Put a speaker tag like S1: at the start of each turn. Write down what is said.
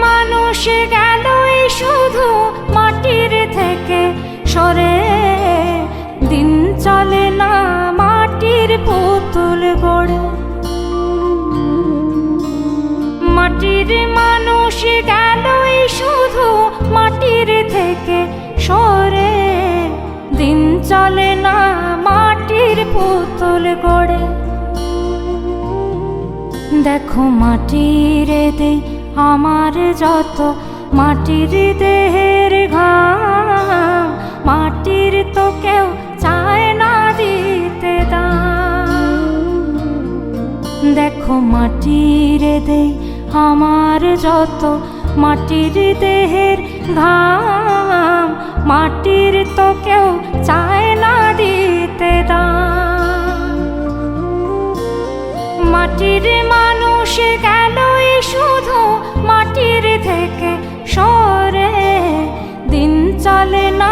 S1: মানুষ গেলই শুধু মাটির থেকে সরে, দিন চলে না মাটির পুতুল গড়ে। মাটির মানুষ গেলই শুধু মাটির থেকে সরে, দিন চলে না মাটির পুতুল গড়ে। দেখো মাটির দেই আমার যত মাটির দেহের ঘাম, মাটির তো কেউ চায় না দিতে দাম। দেখো মাটির দেই আমার যত মাটির দেহের ঘাম, মাটির তো কেউ চায় না দিতে দাম। মাটির মানুষ গেলই শুধু মাটির থেকে সরে, দিন চলে না